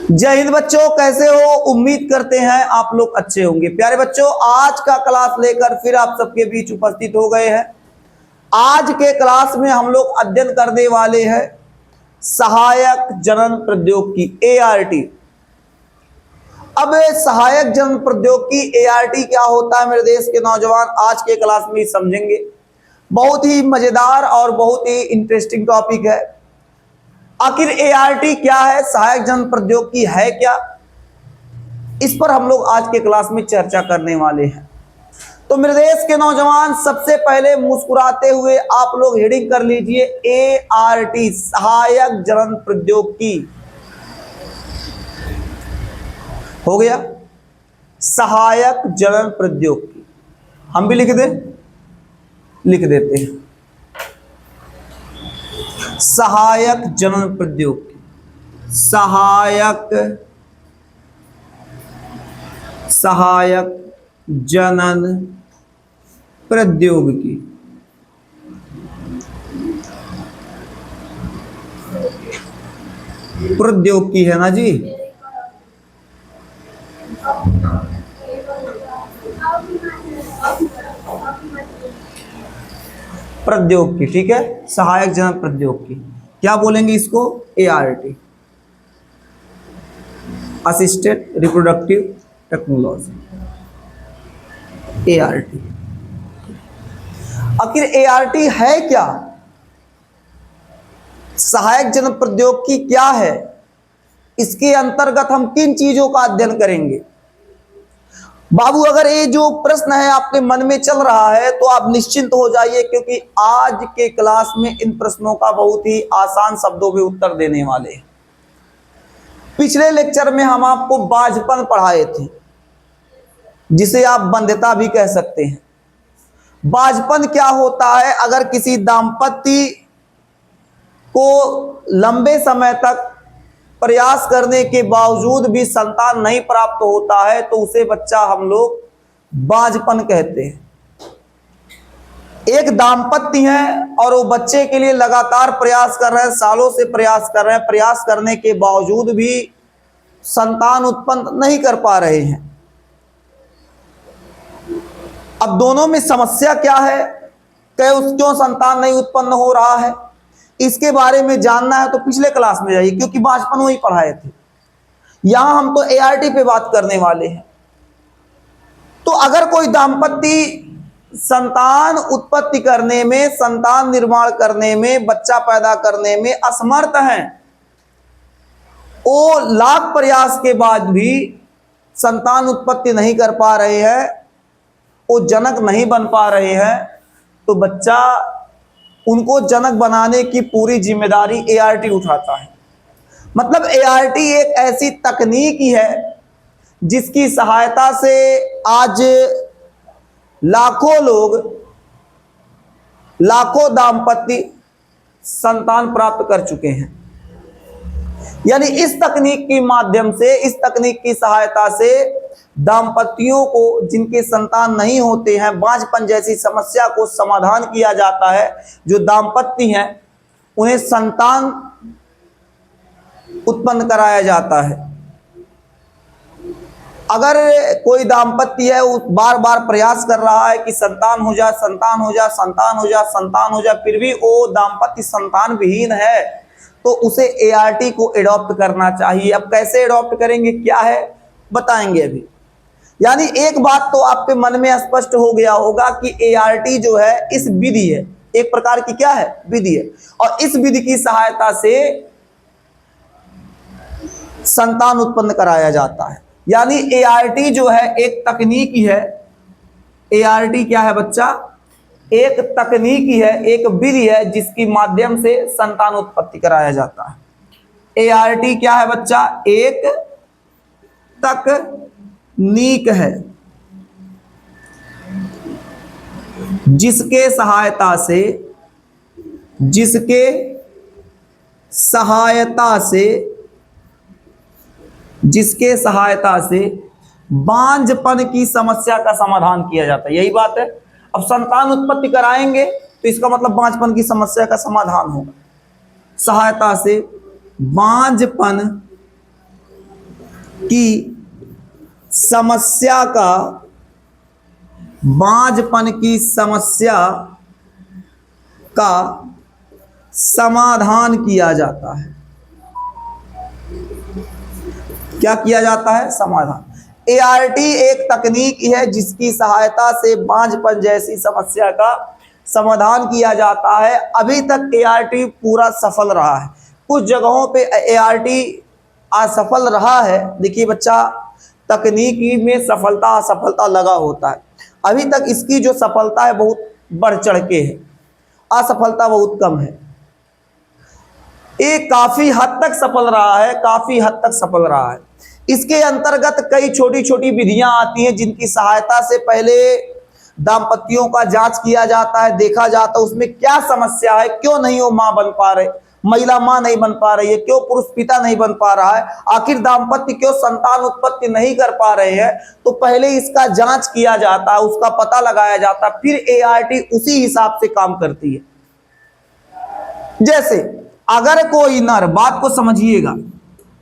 जय हिंद बच्चों, कैसे हो? उम्मीद करते हैं आप लोग अच्छे होंगे। प्यारे बच्चों, आज का क्लास लेकर फिर आप सबके बीच उपस्थित हो गए हैं। आज के क्लास में हम लोग अध्ययन करने वाले हैं सहायक जनन प्रौद्योगिकी ART। अब सहायक जनन प्रौद्योगिकी ART क्या होता है मेरे देश के नौजवान, आज के क्लास में समझेंगे। बहुत ही मजेदार और बहुत ही इंटरेस्टिंग टॉपिक है। आखिर ART क्या है, सहायक जनन प्रौद्योगिकी है क्या, इस पर हम लोग आज के क्लास में चर्चा करने वाले हैं। तो मेरे देश के नौजवान, सबसे पहले मुस्कुराते हुए आप लोग हेडिंग कर लीजिए ART, सहायक जनन प्रौद्योगिकी। हो गया, सहायक जनन प्रौद्योगिकी। हम भी लिख देते हैं सहायक जनन प्रौद्योगिकी। सहायक जनन प्रौद्योगिकी। प्रौद्योगिकी है ना जी। प्रौद्योगिकी, ठीक है, सहायक जनन प्रौद्योगिकी। क्या बोलेंगे इसको? ART, assisted reproductive technology, ART। आखिर ART है क्या, सहायक जनन प्रौद्योगिकी क्या है, इसके अंतर्गत हम किन चीजों का अध्ययन करेंगे? बाबू, अगर ये जो प्रश्न है आपके मन में चल रहा है तो आप निश्चिंत हो जाइए, क्योंकि आज के क्लास में इन प्रश्नों का बहुत ही आसान शब्दों में उत्तर देने वाले हैं। पिछले लेक्चर में हम आपको बाझपन पढ़ाए थे, जिसे आप बंध्यता भी कह सकते हैं। बाझपन क्या होता है? अगर किसी दाम्पत्य को लंबे समय तक प्रयास करने के बावजूद भी संतान नहीं प्राप्त होता है तो उसे बच्चा हम लोग बाझपन कहते हैं। एक दाम्पत्य है और वो बच्चे के लिए लगातार प्रयास कर रहे हैं, सालों से प्रयास कर रहे हैं, प्रयास करने के बावजूद भी संतान उत्पन्न नहीं कर पा रहे हैं। अब दोनों में समस्या क्या है, क्यों संतान नहीं उत्पन्न हो रहा है, इसके बारे में जानना है तो पिछले क्लास में जाइए, क्योंकि बाझपन वही पढ़ाए थे। यहां हम तो ART पे बात करने वाले हैं। तो अगर कोई दाम्पत्य संतान उत्पत्ति करने में, संतान निर्माण करने में, बच्चा पैदा करने में असमर्थ हैं, वो लाख प्रयास के बाद भी संतान उत्पत्ति नहीं कर पा रहे हैं, वो जनक नहीं बन पा रहे हैं, तो बच्चा, उनको जनक बनाने की पूरी जिम्मेदारी ART उठाता है। मतलब ART एक ऐसी तकनीक है जिसकी सहायता से आज लाखों लोग, लाखों दाम्पत्य संतान प्राप्त कर चुके हैं। यानी इस तकनीक के माध्यम से, इस तकनीक की सहायता से दाम्पत्यों को जिनके संतान नहीं होते हैं, बांझपन जैसी समस्या को समाधान किया जाता है। जो दाम्पत्य हैं उन्हें संतान उत्पन्न कराया जाता है। अगर कोई दाम्पत्य है वो बार बार प्रयास कर रहा है कि संतान हो जाए, संतान हो जाए, संतान हो जाए, संतान हो जाए, फिर भी वो दाम्पत्य संतान विहीन है, तो उसे ART को एडॉप्ट करना चाहिए। अब कैसे एडॉप्ट करेंगे, क्या है, बताएंगे अभी। यानी एक बात तो आपके मन में स्पष्ट हो गया होगा कि ART जो है, इस विधि है, एक प्रकार की क्या है, विधि है, और इस विधि की सहायता से संतान उत्पन्न कराया जाता है। यानी ART जो है एक तकनीकी है। ART क्या है बच्चा? एक तकनीकी है, एक विधि है जिसकी माध्यम से संतान उत्पत्ति कराया जाता है। ART क्या है बच्चा? एक तकनीक है जिसके सहायता से बांझपन की समस्या का समाधान किया जाता है। यही बात है। अब संतान उत्पत्ति कराएंगे तो इसका मतलब बांझपन की समस्या का समाधान होगा। सहायता से बांझपन की समस्या का, बांझपन की समस्या का समाधान किया जाता है। क्या किया जाता है? समाधान। ART एक तकनीक है जिसकी सहायता से बांझपन जैसी समस्या का समाधान किया जाता है। अभी तक ART पूरा सफल रहा है, कुछ जगहों पे ART असफल रहा है। देखिए बच्चा, तकनीकी में सफलता असफलता लगा होता है। अभी तक इसकी जो सफलता है बहुत बढ़ चढ़ के है, असफलता बहुत कम है। ये काफी हद तक सफल रहा है, काफी हद तक सफल रहा है। इसके अंतर्गत कई छोटी छोटी विधियां आती हैं जिनकी सहायता से पहले दाम्पत्यों का जांच किया जाता है, देखा जाता है उसमें क्या समस्या है, क्यों नहीं वो मां बन पा रहे, महिला मां नहीं बन पा रही है, क्यों पुरुष पिता नहीं बन पा रहा है, आखिर दाम्पत्य क्यों संतान उत्पत्ति नहीं कर पा रहे हैं। तो पहले इसका जांच किया जाता है, उसका पता लगाया जाता है, फिर ART उसी हिसाब से काम करती है। जैसे अगर कोई नर, बात को समझिएगा,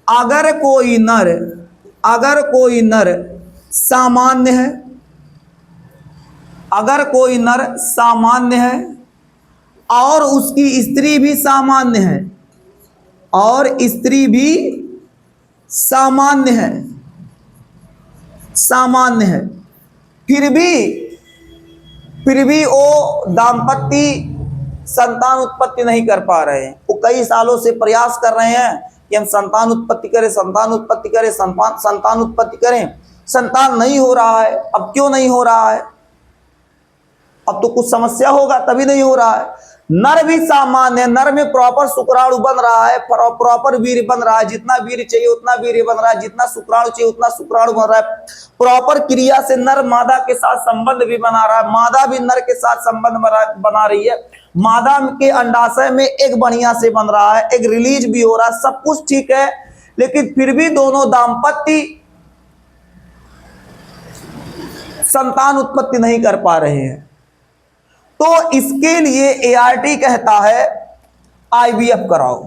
अगर कोई नर सामान्य है, अगर कोई नर सामान्य है और उसकी स्त्री भी सामान्य है, और स्त्री भी सामान्य है, फिर भी वो दाम्पत्य संतान उत्पत्ति नहीं कर पा रहे हैं। वो कई सालों से प्रयास कर रहे हैं कि हम संतान उत्पत्ति करें, संतान उत्पत्ति करें, संतान नहीं हो रहा है। अब क्यों नहीं हो रहा है? अब तो कुछ समस्या होगा तभी नहीं हो रहा है। नर भी सामान्य है, नर में प्रॉपर शुक्राणु बन रहा है, प्रॉपर वीर्य बन रहा है, जितना वीर्य चाहिए उतना वीर्य बन रहा है, जितना शुक्राणु चाहिए उतना शुक्राणु बन रहा है। प्रॉपर क्रिया से नर मादा के साथ संबंध भी बना रहा है, मादा भी नर के साथ संबंध बना रही है, मादा के अंडाशय में एक बढ़िया से बन रहा है, एक रिलीज भी हो रहा है, सब कुछ ठीक है। लेकिन फिर भी दोनों दाम्पत्य संतान उत्पत्ति नहीं कर पा रहे हैं। तो इसके लिए ART कहता है IVF कराओ।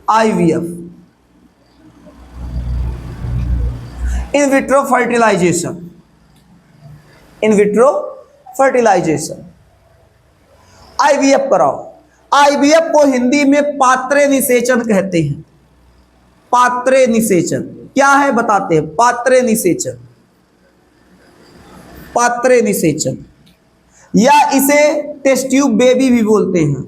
IVF, in vitro fertilisation, IVF कराओ। IVF को हिंदी में पात्रे निषेचन कहते हैं। पात्रे निषेचन क्या है बताते हैं। पात्रे निषेचन या इसे टेस्ट ट्यूब बेबी भी बोलते हैं।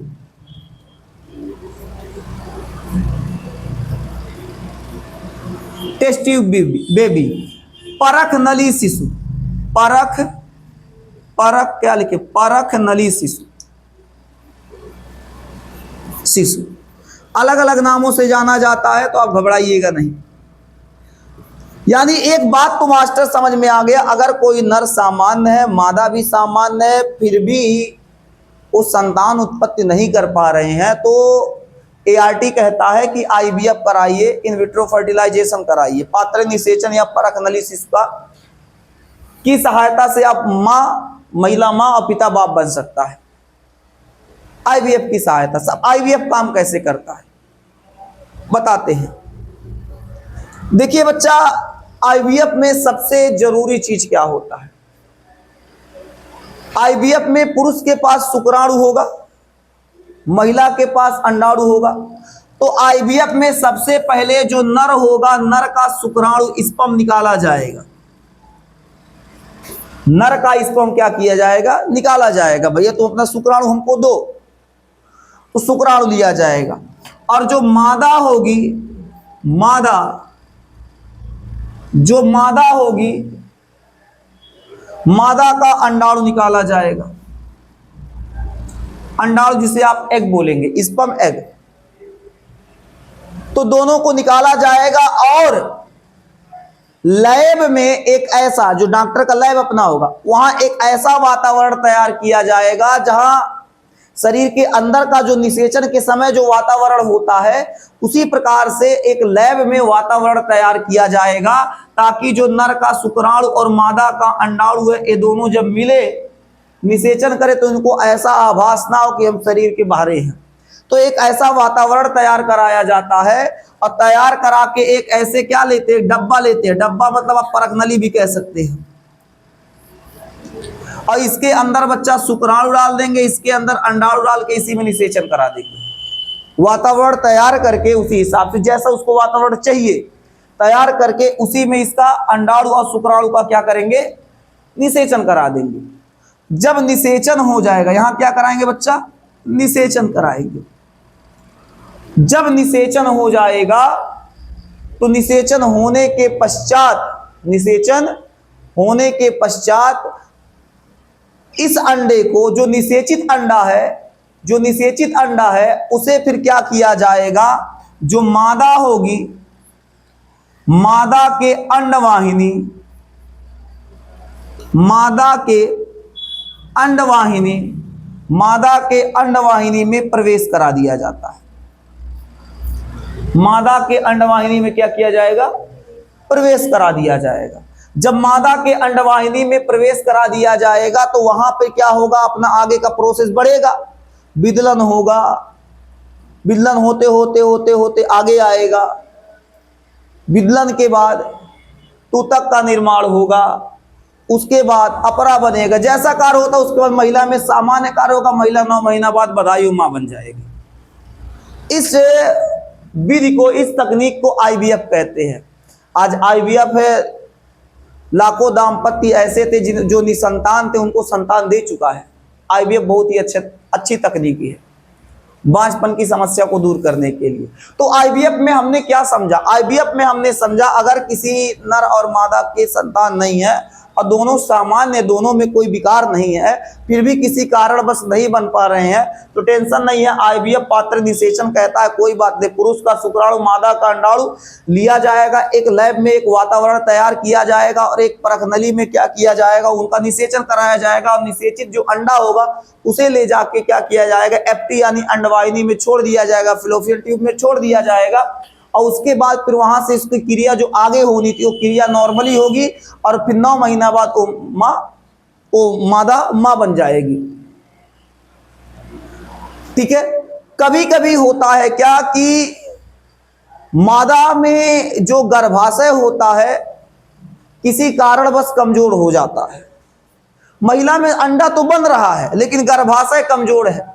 टेस्ट ट्यूब बेबी, परख नली शिशु, परख क्या लिखे, परख नली शिशु, अलग अलग नामों से जाना जाता है, तो आप घबराइएगा नहीं। यानी एक बात तो मास्टर समझ में आ गया, अगर कोई नर सामान्य है, मादा भी सामान्य है, फिर भी वो संतान उत्पत्ति नहीं कर पा रहे हैं, तो ART कहता है कि IVF कराइए, इन विट्रो फर्टिलाइजेशन कराइए। पात्र निषेचन या परख नली शिशु की सहायता से आप महिला मां और पिता बाप बन सकता है। IVF की सहायता से। IVF काम कैसे करता है बताते हैं। देखिए बच्चा, IVF में सबसे जरूरी चीज क्या होता है। IVF में पुरुष के पास शुक्राणु होगा, महिला के पास अंडाणु होगा। तो IVF में सबसे पहले जो नर होगा, नर का शुक्राणु स्पर्म निकाला जाएगा। नर का स्पर्म क्या किया जाएगा, निकाला जाएगा। भैया तुम अपना शुक्राणु हमको दो, तो शुक्राणु लिया जाएगा। और जो मादा होगी, मादा का अंडाणु निकाला जाएगा। अंडाणु जिसे आप एग बोलेंगे, स्पर्म एग। तो दोनों को निकाला जाएगा और लैब में एक ऐसा, जो डॉक्टर का लैब अपना होगा, वहां एक ऐसा वातावरण तैयार किया जाएगा जहां शरीर के अंदर का जो निषेचन के समय जो वातावरण होता है, उसी प्रकार से एक लैब में वातावरण तैयार किया जाएगा, ताकि जो नर का शुक्राणु और मादा का अंडाणु है, ये दोनों जब मिले, निषेचन करे, तो इनको ऐसा आभास ना हो कि हम शरीर के बाहर हैं। तो एक ऐसा वातावरण तैयार कराया जाता है और तैयार करा के एक ऐसे क्या लेते हैं, डब्बा लेते हैं। डब्बा मतलब आप परखनली भी कह सकते हैं। और इसके अंदर बच्चा शुक्राणु डाल देंगे, इसके अंदर अंडाणु डाल के इसी में निषेचन करा देंगे। वातावरण तैयार करके उसी हिसाब से जैसा उसको वातावरण चाहिए तैयार करके उसी में इसका अंडाणु और शुक्राणु का क्या करेंगे, निषेचन करा देंगे। जब निषेचन हो जाएगा, यहां क्या कराएंगे बच्चा, निषेचन कराएंगे। जब निषेचन हो जाएगा तो निषेचन होने के पश्चात इस अंडे को, जो निषेचित अंडा है उसे फिर क्या किया जाएगा, जो मादा होगी, मादा के अंडवाहिनी में प्रवेश करा दिया जाता है। मादा के अंडवाहिनी में क्या किया जाएगा, प्रवेश करा दिया जाएगा। जब मादा के अंडवाहिनी में प्रवेश करा दिया जाएगा तो वहां पे क्या होगा, अपना आगे का प्रोसेस बढ़ेगा, विदलन होगा। विदलन होते होते आगे आएगा। विदलन के बाद तूतक का निर्माण होगा, उसके बाद अपरा बनेगा। जैसा कार्य होता है उसके बाद महिला में सामान्य कार्य होगा। महिला 9 महीना बाद बदायूं मां बन जाएगी। इस विधि को, इस तकनीक को आईवीएफ कहते हैं। आज आईवीएफ है, लाखों दाम्पत्य ऐसे थे जो निसंतान थे, उनको संतान दे चुका है। आईवीएफ बहुत ही अच्छी तकनीकी है बांझपन की समस्या को दूर करने के लिए। तो आईवीएफ में हमने क्या समझा, आईवीएफ में हमने समझा अगर किसी नर और मादा के संतान नहीं है और दोनों सामान्य, दोनों में कोई विकार नहीं है, फिर भी किसी कारण बस नहीं बन पा रहे हैं तो टेंशन नहीं है। आईवीएफ पात्र निषेचन कहता है कोई बात नहीं, पुरुष का शुक्राणु, मादा का अंडाणु लिया जाएगा, एक लैब में एक वातावरण तैयार किया जाएगा और एक परखनली में क्या किया जाएगा, उनका निषेचन कराया जाएगा और निषेचित जो अंडा होगा उसे ले जाके क्या किया जाएगा, एफटी यानी अंडवाहिनी में छोड़ दिया जाएगा, फिलोपियन ट्यूब में छोड़ दिया जाएगा। और उसके बाद फिर वहां से उसकी क्रिया जो आगे होनी थी वो क्रिया नॉर्मली होगी और फिर 9 महीना बाद वो मादा मां बन जाएगी। ठीक है। कभी कभी होता है क्या कि मादा में जो गर्भाशय होता है किसी कारणवश कमजोर हो जाता है। महिला में अंडा तो बन रहा है लेकिन गर्भाशय कमजोर है,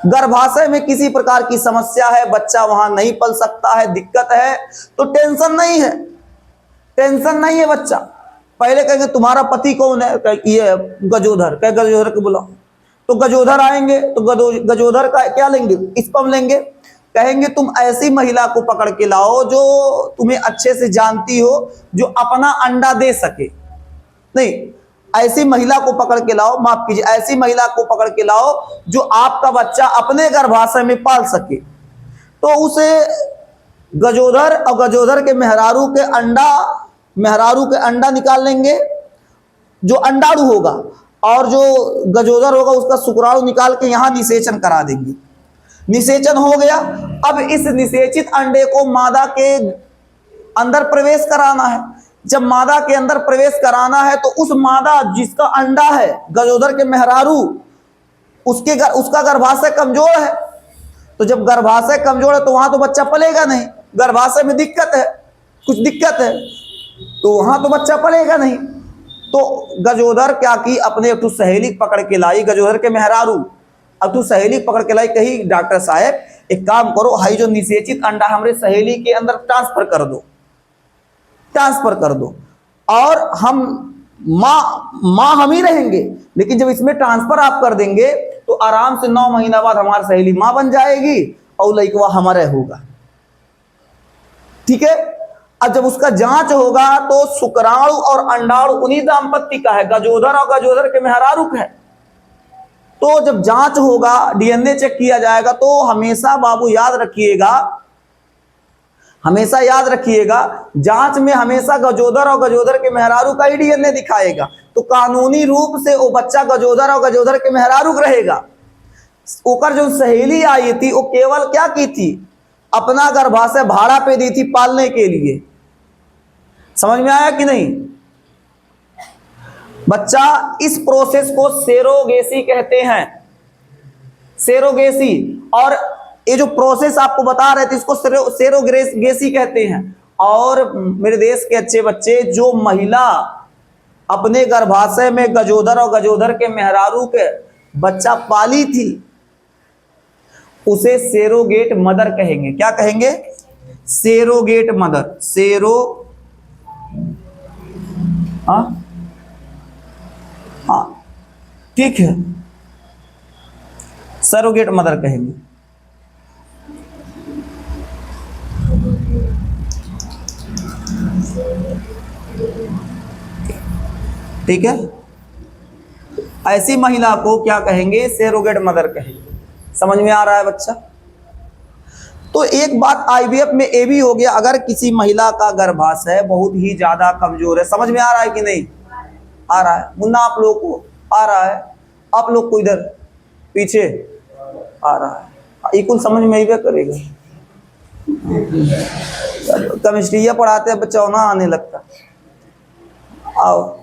गर्भाशय में किसी प्रकार की समस्या है, बच्चा वहां नहीं पल सकता है, दिक्कत है, तो टेंशन नहीं है बच्चा। पहले कहेंगे तुम्हारा पति कौन है, ये गजोधर, कह गजोधर को बुलाओ, तो गजोधर आएंगे तो गजोधर का क्या लेंगे, स्पर्म लेंगे। कहेंगे तुम ऐसी महिला को पकड़ के लाओ जो तुम्हें अच्छे से जानती हो, जो अपना अंडा दे सके। नहीं, ऐसी महिला को पकड़ के लाओ, माफ कीजिए, ऐसी महिला को पकड़ के लाओ जो आपका बच्चा अपने गर्भाशय में पाल सके। तो उसे गजोधर और गजोधर के मेहरारू के अंडा निकाल लेंगे, जो अंडाणु होगा, और जो गजोधर होगा उसका शुक्राणु निकाल के यहां निषेचन करा देंगे। निषेचन हो गया। अब इस निषेचित अंडे को मादा के अंदर प्रवेश कराना है। जब मादा के अंदर प्रवेश कराना है तो उस मादा जिसका अंडा है, गजोधर के मेहरारू, उसका गर्भाशय कमजोर है। तो जब गर्भाशय कमजोर है तो वहां तो बच्चा पलेगा नहीं, गर्भाशय में दिक्कत है, कुछ दिक्कत है, तो वहां तो बच्चा पलेगा नहीं। तो गजोधर क्या की, अपने तू सहेली पकड़ के लाई, गजोधर के मेहरारू, अब तू सहेली पकड़ के लाई, कही डॉक्टर साहब एक काम करो, हाई जो निषेचित अंडा हमारे सहेली के अंदर ट्रांसफर कर दो और हम मां हम ही रहेंगे, लेकिन जब इसमें ट्रांसफर आप कर देंगे तो आराम से 9 महीना बाद हमारी सहेली मां बन जाएगी और लड़का हमारे होगा। ठीक है। अब जब उसका जांच होगा तो शुक्राणु और अंडाणु उन्हीं दाम्पत्य का है, गजोधर और गजोधर के मेहरारू का है। तो जब जांच होगा, डीएनए चेक किया जाएगा, तो हमेशा बाबू याद रखिएगा जांच में हमेशा गजोधर और गजोधर के मेहरारू का ही डीएनए दिखाएगा। तो कानूनी रूप से वो बच्चा गजोधर और गजोधर के मेहरारू रहेगा। ओकर जो सहेली आई थी वो केवल क्या की थी, अपना गर्भाशय भाड़ा पे दी थी पालने के लिए। समझ में आया कि नहीं बच्चा? इस प्रोसेस को सेरोगेसी कहते हैं। सेरोगेसी। और ये जो प्रोसेस आपको बता रहे थे इसको सेरोगेसी कहते हैं। और मेरे देश के अच्छे बच्चे, जो महिला अपने गर्भाशय में गजोदर और गजोदर के मेहरारू के बच्चा पाली थी, उसे सेरोगेट मदर कहेंगे। क्या कहेंगे? Surrogate mother. हाँ ठीक है, सरोगेट मदर कहेंगे। ठीक है, ऐसी महिला को क्या कहेंगे? सेरोगेट मदर कहेंगे। समझ में आ रहा है बच्चा? तो एक बात आईवीएफ में ये भी हो गया, अगर किसी महिला का गर्भाशय बहुत ही ज्यादा कमजोर है, समझ में आ रहा है कि नहीं आ रहा है? मुन्ना आप लोग को आ रहा है? आप लोग को इधर पीछे आ रहा है? इकुल समझ में ही करेगा। केमिस्ट्री पढ़ाते हैं बच्चा ना आने लगता। आओ,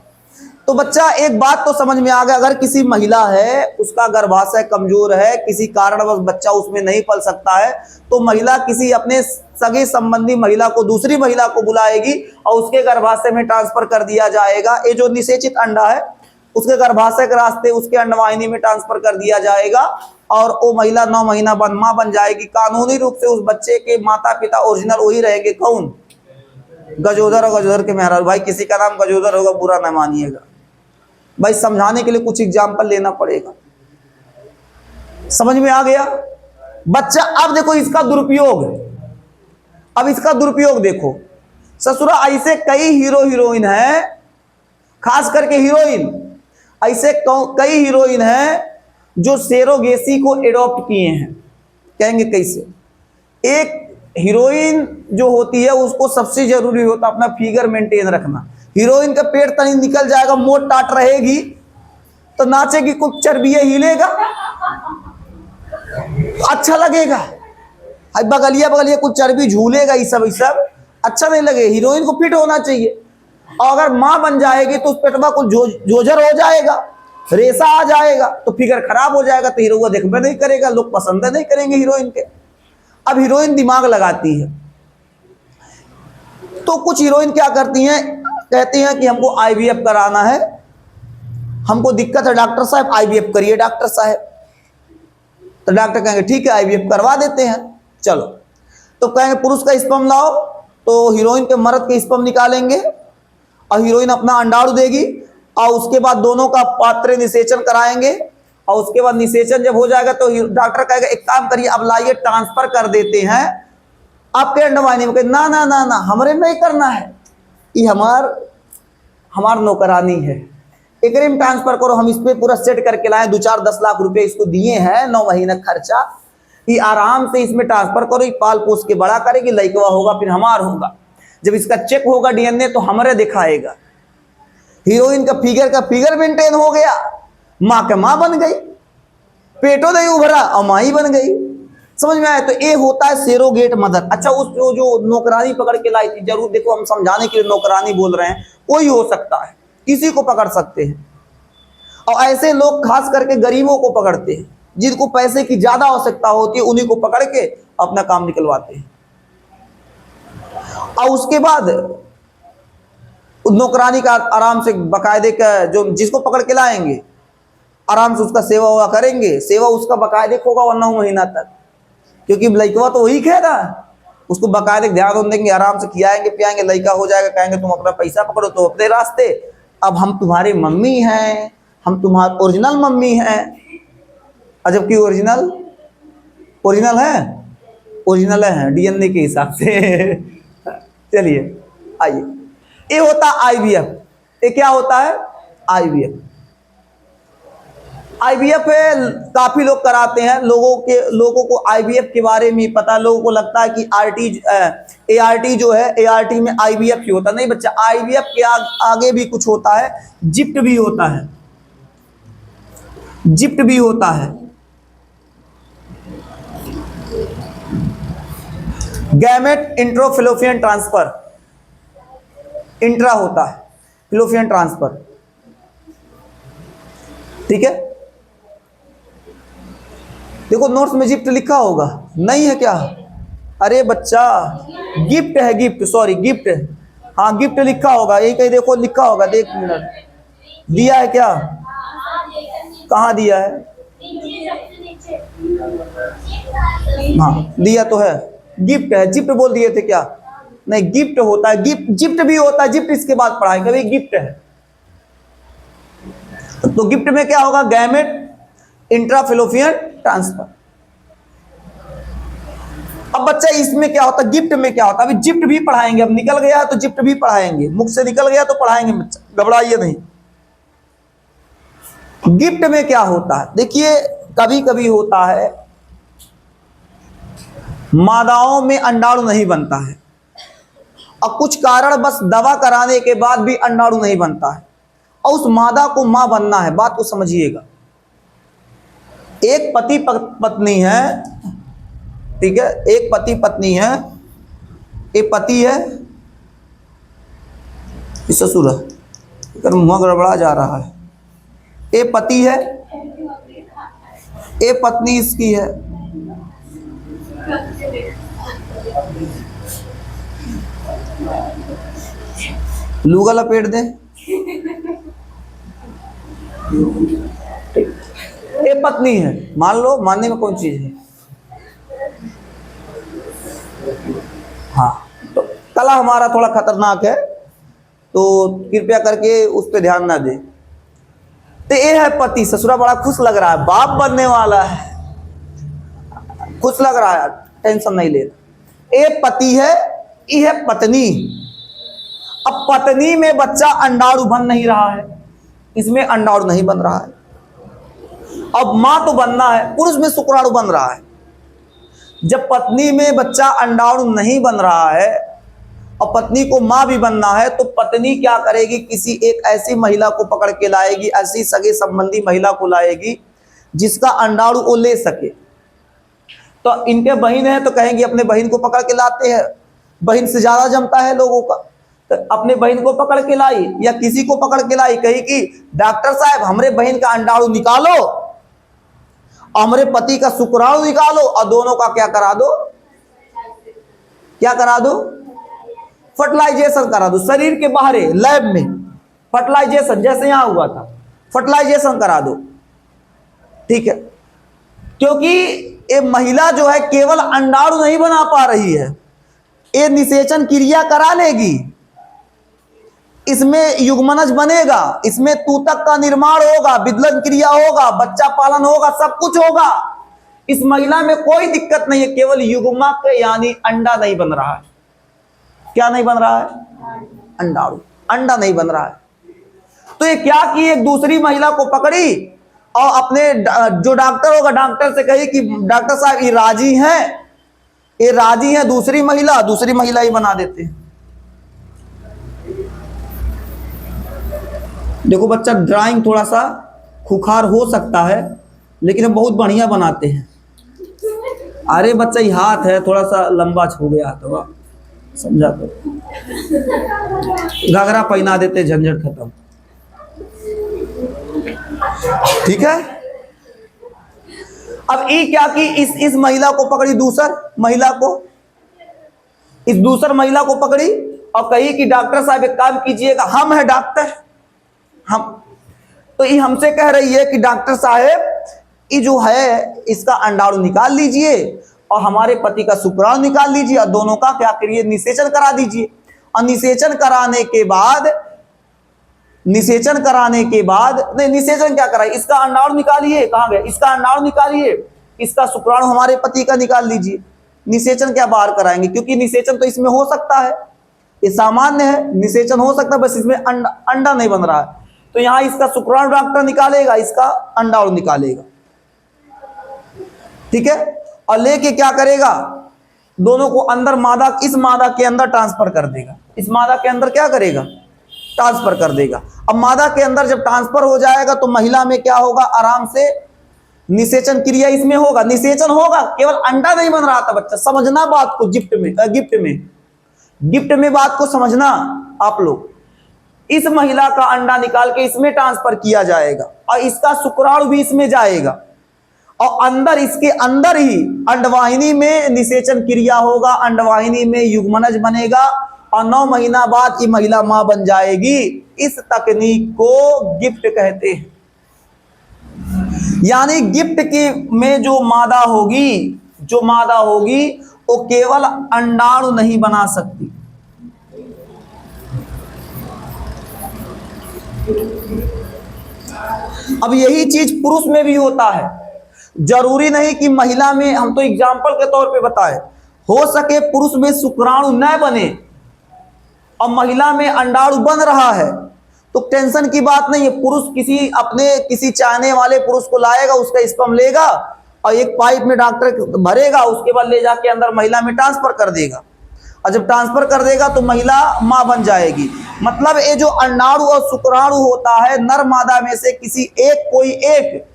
तो बच्चा एक बात तो समझ में आ गया, अगर किसी महिला है उसका गर्भाशय कमजोर है, किसी कारणवश बच्चा उसमें नहीं पल सकता है, तो महिला किसी अपने सगे संबंधी महिला को, दूसरी महिला को बुलाएगी और उसके गर्भाशय में ट्रांसफर कर दिया जाएगा। ये जो निषेचित अंडा है उसके गर्भाशय के रास्ते उसके अंडवाहिनी में ट्रांसफर कर दिया जाएगा और वो महिला 9 महीना बाद मां बन जाएगी। कानूनी रूप से उस बच्चे के माता पिता ओरिजिनल वही रहेंगे। कौन? गजोदर और गजोदर के मेहरारू। भाई किसी का नाम गजोदर होगा बुरा ना मानिएगा भाई, समझाने के लिए कुछ एग्जाम्पल लेना पड़ेगा। समझ में आ गया बच्चा? अब देखो इसका दुरुपयोग, अब इसका दुरुपयोग देखो ससुरा। ऐसे कई हीरो हीरोइन है, खास करके हीरोइन, ऐसे कई हीरोइन है जो सेरोगेसी को एडॉप्ट किए हैं। कहेंगे कैसे? एक हीरोइन जो होती है उसको सबसे जरूरी होता है अपना फिगर मेंटेन रखना। हीरोइन का पेट तनी निकल जाएगा, मोट टाट रहेगी तो नाचेगी, कुछ चर्बी हिलेगा, अच्छा लगेगा। बगलिया बगलिया कुछ चर्बी झूलेगा, ये सब अच्छा नहीं लगे। हीरोइन को फिट होना चाहिए। और अगर मां बन जाएगी तो उस पेटवा कुछ जोजर हो जाएगा, रेसा आ जाएगा, तो फिगर खराब हो जाएगा, तो हीरो को देखबे नहीं करेगा, लोग पसंद नहीं करेंगे हीरोइन के। अब हीरोइन दिमाग लगाती है, तो कुछ हीरोइन क्या करती हैं, कहती हैं कि हमको आईवीएफ कराना है, हमको दिक्कत है डॉक्टर साहब, आईवीएफ करिए डॉक्टर साहब। तो डॉक्टर कहेंगे ठीक है आईवीएफ करवा देते हैं, चलो। तो कहेंगे पुरुष का स्पर्म लाओ, तो हीरोइन के मर्द के स्पर्म निकालेंगे और हीरोइन अपना अंडाणु देगी और उसके बाद दोनों का पात्र निषेचन कराएंगे और उसके बाद निषेचन जब हो जाएगा तो डॉक्टर कहेगा एक काम करिए अब लाइए ट्रांसफर कर देते हैं आपके अंडवाहिनी में। ना ना ना ना, हमरे नहीं करना है, ये हमार नौकरानी है, एक में ट्रांसफर करो, हम इस पे पूरा सेट करके लाए, 2-4-10 लाख रुपए इसको दिए हैं, 9 महीना खर्चा, ये आराम से इसमें ट्रांसफर करो, ये पाल पोस के बड़ा करेगी, लड़का होगा फिर हमार होगा, जब इसका चेक होगा डीएनए तो हमारे दिखाएगा। हीरोइन का फिगर मेंटेन हो गया, माँ के माँ बन गई, पेटो नहीं उभरा और माँ ही बन गई। समझ में आया? तो ये होता है सेरोगेट मदर। अच्छा, उस जो नौकरानी पकड़ के लाई थी, जरूर देखो हम समझाने के लिए नौकरानी बोल रहे हैं, कोई हो सकता है, किसी को पकड़ सकते हैं। और ऐसे लोग खास करके गरीबों को पकड़ते हैं, जिनको पैसे की ज्यादा आवश्यकता होती है, उन्हीं को पकड़ के अपना काम निकलवाते हैं। और उसके बाद नौकरानी का आराम से बकायदे का, जो जिसको पकड़ के लाएंगे आराम से उसका सेवा हुआ करेंगे, सेवा उसका बकायदे होगा 9 महीना तक, क्योंकि लड़का तो वही खेदा, उसको बकायदे ध्यान देंगे, आराम से खिलाएंगे पियाएंगे, लड़का हो जाएगा, कहेंगे तुम अपना पैसा पकड़ो तो अपने रास्ते, अब हम तुम्हारी मम्मी हैं, हम तुम्हारी ओरिजिनल मम्मी हैं। जबकि ओरिजिनल है डीएनए के हिसाब से। चलिए आइए, ये होता है आईवीएफ। ये क्या होता है? आईवीएफ। आईवीएफ काफी लोग कराते हैं, लोगों को आईवीएफ के बारे में पता, लोगों को लगता है कि एआरटी जो है, एआरटी में आईवीएफ ही होता। नहीं बच्चा, आईवीएफ के आगे भी कुछ होता है, जिप्ट भी होता है, जिप्ट भी होता है, गैमेट इंट्रोफिलोपियन ट्रांसफर, इंट्रा होता है, फिलोपियन ट्रांसफर, ठीक है। देखो नोट्स में गिफ्ट लिखा होगा, नहीं है क्या? अरे बच्चा गिफ्ट है, गिफ्ट, सॉरी गिफ्ट, हाँ गिफ्ट लिखा होगा, यही कहीं देखो लिखा होगा, देख मिनट, दिया है क्या? कहाँ दिया है? हाँ दिया तो है, गिफ्ट है, गिफ्ट बोल दिए थे क्या? नहीं, गिफ्ट होता है, गिफ्ट, गिफ्ट भी होता है, गिफ्ट इसके बाद पढ़ाएं, कभी गिफ्ट है। तो गिफ्ट में क्या होगा? Gamete intrafallopian transfer. अब बच्चा इसमें क्या होता है, गिफ्ट में क्या होता है? अभी गिफ्ट भी पढ़ाएंगे, अब निकल गया तो गिफ्ट भी पढ़ाएंगे, मुख से निकल गया तो पढ़ाएंगे बच्चा, घबराइए नहीं। गिफ्ट में क्या होता है? देखिए कभी कभी होता है मादाओं में अंडाणु नहीं बनता है, और कुछ कारण बस दवा कराने के बाद भी अंडाणु नहीं बनता है, और उस मादा को मां बनना है। बात को समझिएगा, एक पति पत्नी है, ठीक है, एक पति पत्नी है, एक पति है, ससुर है, मुंह गड़बड़ा जा रहा है, एक पति है, एक पत्नी इसकी है, लूगा लपेट दे, एक पत्नी है, मान लो, मानने में कौन चीज है? हाँ, तो कला हमारा थोड़ा खतरनाक है, तो कृपया करके उस पर ध्यान ना दे। तो ये है पति, ससुरा बड़ा खुश लग रहा है, बाप बनने वाला है, खुश लग रहा है, टेंशन नहीं ले। एक पति है, ये है पत्नी। अब पत्नी में बच्चा अंडाणु बन नहीं रहा है, इसमें अंडाणु नहीं बन रहा है, अब मां तो बनना है, पुरुष में शुक्राणु बन रहा है। जब पत्नी में बच्चा अंडाणु नहीं बन रहा है और पत्नी को मां भी बनना है, तो पत्नी क्या करेगी? किसी एक ऐसी महिला को पकड़ के लाएगी, ऐसी सगे संबंधी महिला को लाएगी जिसका अंडाणु वो ले सके। तो इनके बहन है तो कहेंगे अपने बहन को पकड़ के लाते हैं, बहन से ज्यादा जमता है लोगों का, तो अपने बहन को पकड़ के लाई, या किसी को पकड़ के लाई, कही कि डॉक्टर साहब हमरे बहन का अंडाणु निकालो, हमारे पति का शुक्राणु निकालो, और दोनों का क्या करा दो? क्या करा दो? फर्टिलाइजेशन करा दो, शरीर के बाहर लैब में फर्टिलाइजेशन, जैसे यहां हुआ था, फर्टिलाइजेशन करा दो, ठीक है। क्योंकि ये महिला जो है केवल अंडाणु नहीं बना पा रही है, ये निषेचन क्रिया करा लेगी, इसमें युग्मनज बनेगा, इसमें तूतक का निर्माण होगा, विदलन क्रिया होगा, बच्चा पालन होगा, सब कुछ होगा। इस महिला में कोई दिक्कत नहीं है, केवल युग्मक यानी अंडा नहीं बन रहा है। क्या नहीं बन रहा है? अंडाणु, अंडा नहीं बन रहा है। तो ये क्या की, एक दूसरी महिला को पकड़ी और अपने जो डॉक्टर होगा, डॉक्टर से कही कि डॉक्टर साहब ये राजी हैं, ये राजी है, दूसरी महिला ही बना देते हैं। देखो बच्चा, ड्राइंग थोड़ा सा खुखार हो सकता है, लेकिन हम बहुत बढ़िया बनाते हैं। अरे बच्चा, ये हाथ है थोड़ा सा लंबा हो गया तो समझा, तो घाघरा पहना देते, झंझट खत्म, ठीक है। अब ये क्या कि इस महिला को पकड़ी, दूसर महिला को, इस दूसर महिला को पकड़ी और कही कि डॉक्टर साहब एक काम कीजिएगा, हम है डॉक्टर, हम, तो ये हमसे कह रही है कि डॉक्टर साहब ये जो है इसका अंडाणु निकाल लीजिए और हमारे पति का शुक्राणु निकाल लीजिए, और दोनों का क्या करिए? निषेचन करा दीजिए। और निषेचन कराने के बाद नहीं, निषेचन क्या कराइए, इसका अंडाणु निकालिए, कहाँ गया? इसका अंडाणु निकालिए, इसका शुक्राणु हमारे पति का निकाल लीजिए। निषेचन क्या बाहर कराएंगे? क्योंकि निषेचन तो इसमें हो सकता है, ये सामान्य है, निषेचन हो सकता है, बस इसमें अंडा नहीं बन रहा है। तो यहां इसका शुक्राणु डॉक्टर निकालेगा, इसका अंडाणु निकालेगा, ठीक है। और लेके क्या करेगा? दोनों को अंदर मादा, इस मादा के अंदर ट्रांसफर कर देगा, इस मादा के अंदर क्या करेगा? ट्रांसफर कर देगा। अब मादा के अंदर जब ट्रांसफर हो जाएगा तो महिला में क्या होगा? आराम से निषेचन क्रिया इसमें होगा, निषेचन होगा, केवल अंडा नहीं बन रहा था बच्चा, समझना बात को। गिफ्ट में बात को समझना आप लोग। इस महिला का अंडा निकाल के इसमें ट्रांसफर किया जाएगा और इसका शुक्राणु भी इसमें जाएगा, और अंदर, इसके अंदर ही अंडवाहिनी में निषेचन क्रिया होगा, अंडवाहिनी में युग्मनज बनेगा और 9 महीना बाद ये महिला मां बन जाएगी। इस तकनीक को गिफ्ट कहते हैं। यानी गिफ्ट की में जो मादा होगी वो केवल अंडाणु नहीं बना सकती, अब यही चीज पुरुष में भी होता है। जरूरी नहीं कि महिला में, हम तो एग्जाम्पल के तौर पे बताए, हो सके पुरुष में शुक्राणु न बने और महिला में अंडाणु बन रहा है तो टेंशन की बात नहीं है। पुरुष किसी चाहने वाले पुरुष को लाएगा, उसका स्पर्म लेगा और एक पाइप में डॉक्टर भरेगा, उसके बाद ले जाके अंदर महिला में ट्रांसफर कर देगा और जब ट्रांसफर कर देगा तो महिला मां बन जाएगी। मतलब ये जो अंडाणु और शुक्राणु होता है, नर मादा में से कोई एक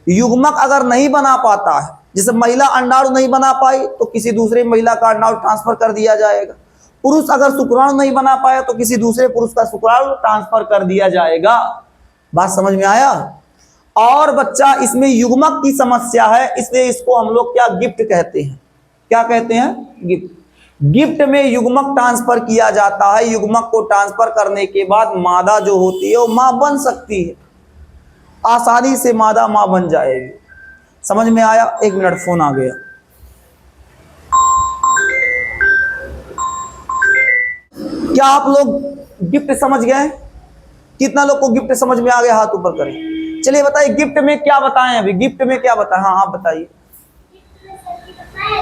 युग्मक अगर नहीं बना पाता है, जैसे महिला अंडाणु नहीं बना पाई तो किसी दूसरे महिला का अंडाणु ट्रांसफर कर दिया जाएगा। पुरुष अगर शुक्राणु नहीं बना पाया तो किसी दूसरे पुरुष का शुक्राणु ट्रांसफर कर दिया जाएगा। बात समझ में आया? और बच्चा, इसमें युग्मक की समस्या है, इसलिए इसको हम लोग क्या गिफ्ट कहते हैं। क्या कहते हैं? गिफ्ट। गिफ्ट में युग्मक ट्रांसफर किया जाता है। युग्मक को ट्रांसफर करने के बाद मादा जो होती है वो मां बन सकती है, आसानी से मादा मां बन जाएगी। समझ में आया? 1 मिनट, फोन आ गया। क्या आप लोग गिफ्ट समझ गए? कितना लोग को गिफ्ट समझ में आ गया? हाथ ऊपर करें। चलिए बताइए, गिफ्ट में क्या बताएं? अभी गिफ्ट में क्या बताएं? हाँ आप बताइए।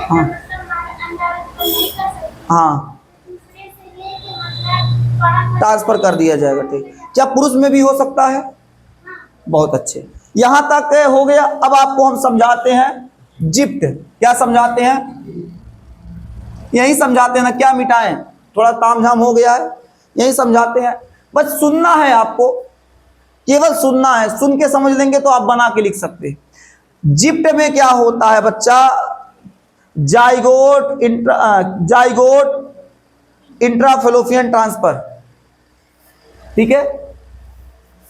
हाँ हाँ, ट्रांसफर कर दिया जाएगा। ठीक, क्या पुरुष में भी हो सकता है? बहुत अच्छे, यहां तक हो गया। अब आपको हम समझाते हैं गिफ्ट। क्या समझाते हैं? यही समझाते हैं ना, क्या मिटाएं, थोड़ा तामझाम हो गया है, यही समझाते हैं। बस सुनना है आपको, केवल सुनना है, सुन के समझ लेंगे तो आप बना के लिख सकते हैं। गिफ्ट में क्या होता है बच्चा? जाइगोट इंट्राफेलोपियन ट्रांसफर, ठीक है।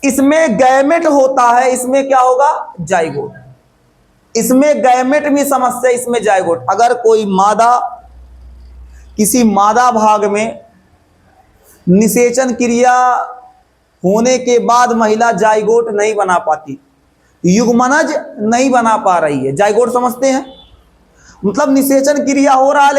इसमें गैमेट होता है, इसमें क्या होगा? जाइगोट। इसमें गैमेट में समस्या, इसमें जाइगोट। अगर कोई मादा किसी मादा भाग में निषेचन क्रिया होने के बाद महिला जाइगोट नहीं बना पाती, युग्मनज नहीं बना पा रही है। जाइगोट समझते हैं? मतलब निषेचन क्रिया हो रहा है,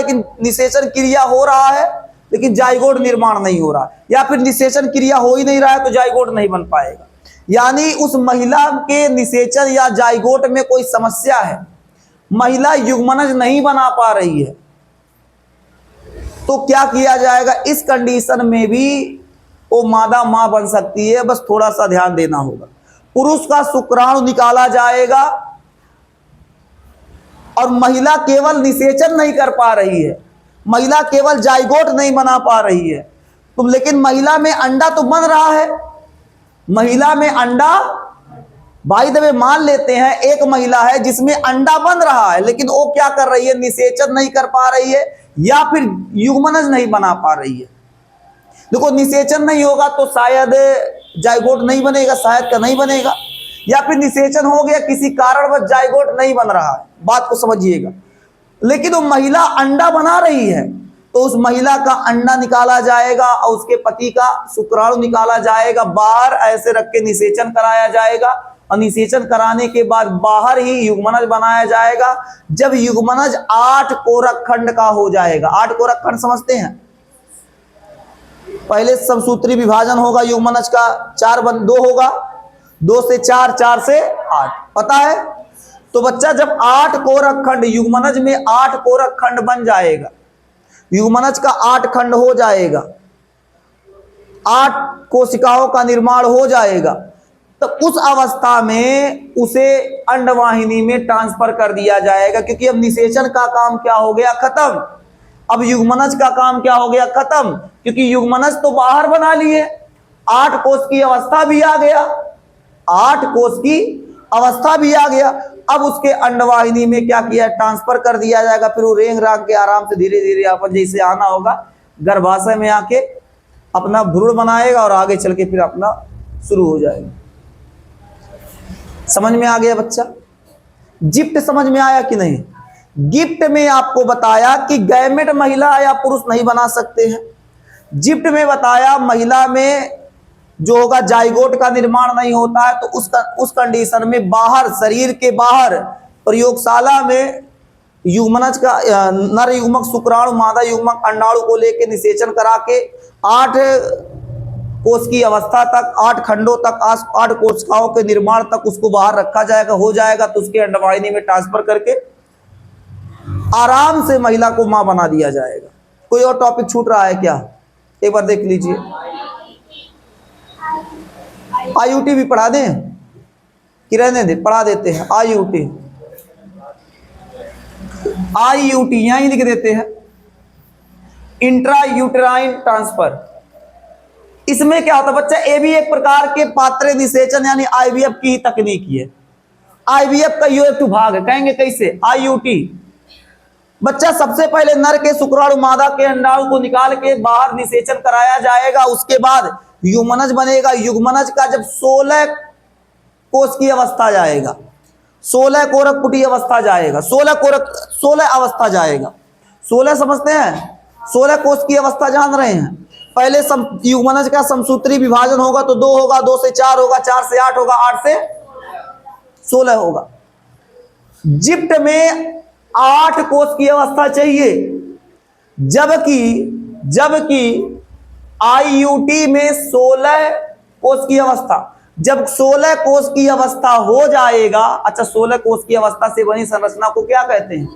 लेकिन जाइगोट निर्माण नहीं हो रहा, या फिर निषेचन क्रिया हो ही नहीं रहा है तो जाइगोट नहीं बन पाएगा। यानी उस महिला के निषेचन या जाइगोट में कोई समस्या है, महिला युग्मनज नहीं बना पा रही है, तो क्या किया जाएगा? इस कंडीशन में भी वो मादा मां बन सकती है, बस थोड़ा सा ध्यान देना होगा। पुरुष का शुक्राणु निकाला जाएगा और महिला केवल निषेचन नहीं कर पा रही है, महिला केवल जाइगोट नहीं बना पा रही है, तो लेकिन महिला में अंडा तो बन रहा है। महिला में अंडा, भाई दबे मान लेते हैं एक महिला है जिसमें अंडा बन रहा है, लेकिन वो क्या कर रही है? निषेचन नहीं कर पा रही है या फिर युग्मनज नहीं बना पा रही है। देखो, निषेचन नहीं होगा तो शायद जाइगोट नहीं बनेगा, शायद का नहीं बनेगा, या फिर निषेचन हो गया किसी कारणवश जाइगोट नहीं बन रहा है। बात को समझिएगा। लेकिन वो महिला अंडा बना रही है तो उस महिला का अंडा निकाला जाएगा और उसके पति का शुक्राणु निकाला जाएगा, बाहर ऐसे रख के निषेचन कराया जाएगा और निषेचन कराने के बाद बाहर ही युग्मनज बनाया जाएगा। जब युग्मनज 8 कोरक खंड का हो जाएगा, 8 कोरक खंड समझते हैं? पहले समसूत्री विभाजन होगा युग्मनज का, 2 होगा, 2 से 4, 4 से 8, पता है? तो बच्चा जब 8 कोरक खंड, युग्मनज में 8 कोरक खंड बन जाएगा, युग्मनज का 8 खंड हो जाएगा, 8 कोशिकाओं का निर्माण हो जाएगा, तो उस अवस्था में उसे अंडवाहिनी में ट्रांसफर कर दिया जाएगा, क्योंकि अब निषेचन का काम क्या हो गया? खत्म। अब युग्मनज का काम क्या हो गया? खत्म, क्योंकि युग्मनज तो बाहर बना लिए, 8 कोश की अवस्था भी आ गया, 8 कोश की अवस्था भी आ गया। अब उसके अंडवाहिनी में क्या किया? ट्रांसफर कर दिया जाएगा। फिर वो रेंग राग के आराम से धीरे धीरे अपन जैसे आना होगा, गर्भाशय में आके अपना भ्रूण बनाएगा और आगे चल के फिर अपना शुरू हो जाएगा। समझ में आ गया बच्चा? जिप्ट समझ में आया कि नहीं? गिफ्ट में आपको बताया कि गैमेट महिला या पुरुष नहीं बना सकते हैं। जिप्ट में बताया महिला में जो होगा जाइगोट का निर्माण नहीं होता है, तो उस कंडीशन में बाहर, शरीर के बाहर प्रयोगशाला में युग्मनज का नर युग्मक शुक्राणु मादा युग्मक अंडाणु को लेकर निषेचन करा के 8 कोश की अवस्था तक, 8 खंडों तक, 8 कोशिकाओं के निर्माण तक उसको बाहर रखा जाएगा, हो जाएगा तो उसके अंडवाहिनी में ट्रांसफर करके आराम से महिला को मां बना दिया जाएगा। कोई और टॉपिक छूट रहा है क्या? एक बार देख लीजिए। आईयूटी भी पढ़ा दें कि रहने दें? पढ़ा देते हैं। आईयूटी यहां ही लिख देते हैं, इंट्रा यूटेराइन ट्रांसफर। इसमें क्या होता है बच्चा? ये भी एक प्रकार के पात्र निषेचन यानी आईवीएफ की ही तकनीक है। आईवीएफ का यो एक भाग है। कहेंगे कैसे? आईयूटी बच्चा सबसे पहले नर के शुक्राणु मादा के अंडाणु को निकाल के बाहर निषेचन कराया जाएगा, उसके बाद युग्मनज बनेगा। युग्मनज का जब 16 कोश की अवस्था जाएगा, 16 कोरक पुटी अवस्था जाएगा, 16 अवस्था जाएगा। 16 समझते हैं? 16 कोश की अवस्था जान रहे हैं? पहले युग्मनज का समसूत्री विभाजन होगा तो 2 होगा, 2 से 4 होगा, 4 से 8 होगा, 8 से 16 होगा। जिप्ट में 8 कोश की अवस्था चाहिए, जबकि आईयूटी में 16 कोश की अवस्था। जब 16 कोश की अवस्था हो जाएगा, अच्छा 16 कोश की अवस्था से बनी संरचना को क्या कहते हैं?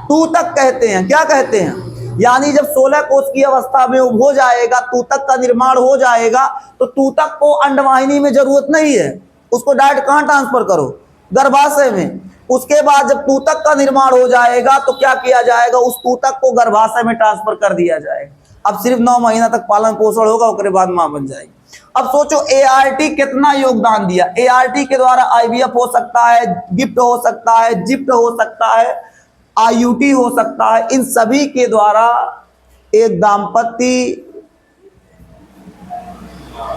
तूतक कहते हैं। क्या कहते हैं? यानी जब 16 कोश की अवस्था में हो जाएगा, तूतक का निर्माण हो जाएगा, तो तूतक को अंडवाहिनी में जरूरत नहीं है, उसको डायरेक्ट कहां ट्रांसफर करो? गर्भाशय में। उसके बाद जब तूतक का निर्माण हो जाएगा तो क्या किया जाएगा? उस तूतक को गर्भाशय में ट्रांसफर कर दिया जाएगा। अब सिर्फ 9 महीना तक पालन पोषण होगा, उसके बाद मां बन जाएगी। अब सोचो एआरटी कितना योगदान दिया। एआरटी के द्वारा आईवीएफ हो सकता है, गिफ्ट हो सकता है, जिप्ट हो सकता है, आईयूटी हो सकता है। इन सभी के द्वारा एक दाम्पत्य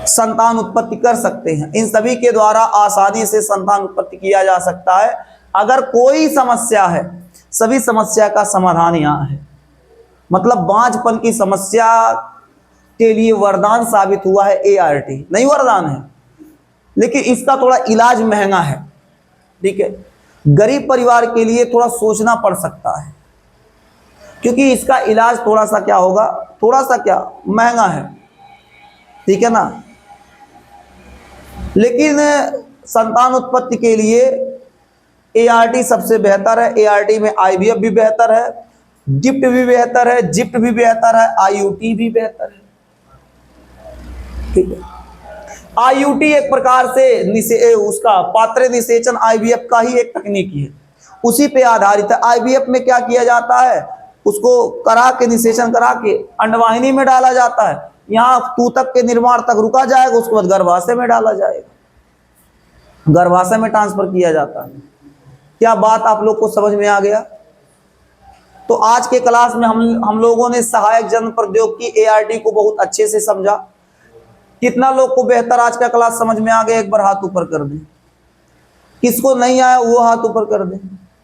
संतान उत्पत्ति कर सकते हैं। इन सभी के द्वारा आसानी से संतान उत्पत्ति किया जा सकता है। अगर कोई समस्या है, सभी समस्या का समाधान यहाँ है। मतलब बांझपन की समस्या के लिए वरदान साबित हुआ है एआरटी। नहीं वरदान है, लेकिन इसका थोड़ा इलाज महंगा है। ठीक है, गरीब परिवार के लिए थोड़ा सोचना पड़ सकता है, क्योंकि इसका इलाज थोड़ा सा क्या होगा, थोड़ा सा क्या महंगा है। ठीक है ना? लेकिन संतान उत्पत्ति के लिए एआरटी सबसे बेहतर है। एआरटी में आईवीएफ भी बेहतर है, गिफ्ट भी बेहतर है, जिप्ट भी बेहतर है, आईयूटी भी बेहतर है। ठीक है, आईयूटी एक प्रकार से उसका पात्र निषेचन आईवीएफ का ही एक तकनीक है, उसी पे आधारित है। आईवीएफ में क्या किया जाता है? उसको करा के, निषेचन करा के अंडवाहिनी में डाला जाता है, यहाँ तूतक के निर्माण तक रुका जाएगा, उसके बाद गर्भाशय में डाला जाएगा, गर्भाशय में ट्रांसफर किया जाता है। क्या बात आप लोग को समझ में आ गया? तो आज के क्लास में हम लोगों ने सहायक जन्म प्रौद्योगिकी एआरटी को बहुत अच्छे से समझा। कितना लोग को बेहतर आज का क्लास समझ में आ गया? एक बार हाथ ऊपर कर दें। किसको नहीं आया वो हाथ ऊपर कर दें।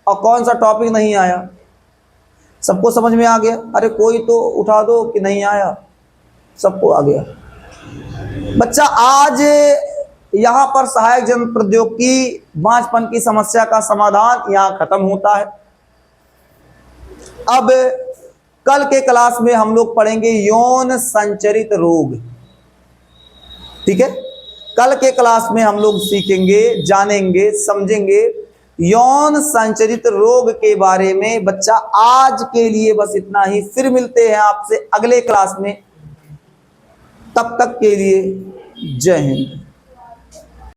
और कौन सा टॉपिक नहीं आया? सबको समझ में आ गया? अरे कोई तो उठा दो कि नहीं आया। सबको आ गया। बच्चा आज यहाँ पर सहायक जन्म प्रौद्योगिकी बांझपन की समस्या का समाधान यहाँ खत्म होता है। अब कल के क्लास में हम लोग पढ़ेंगे यौन संचरित रोग। ठीक है, कल के क्लास में हम लोग सीखेंगे, जानेंगे, समझेंगे यौन संचरित रोग के बारे में। बच्चा आज के लिए बस इतना ही, फिर मिलते हैं आपसे अगले क्लास में। तब तक के लिए जय हिंद।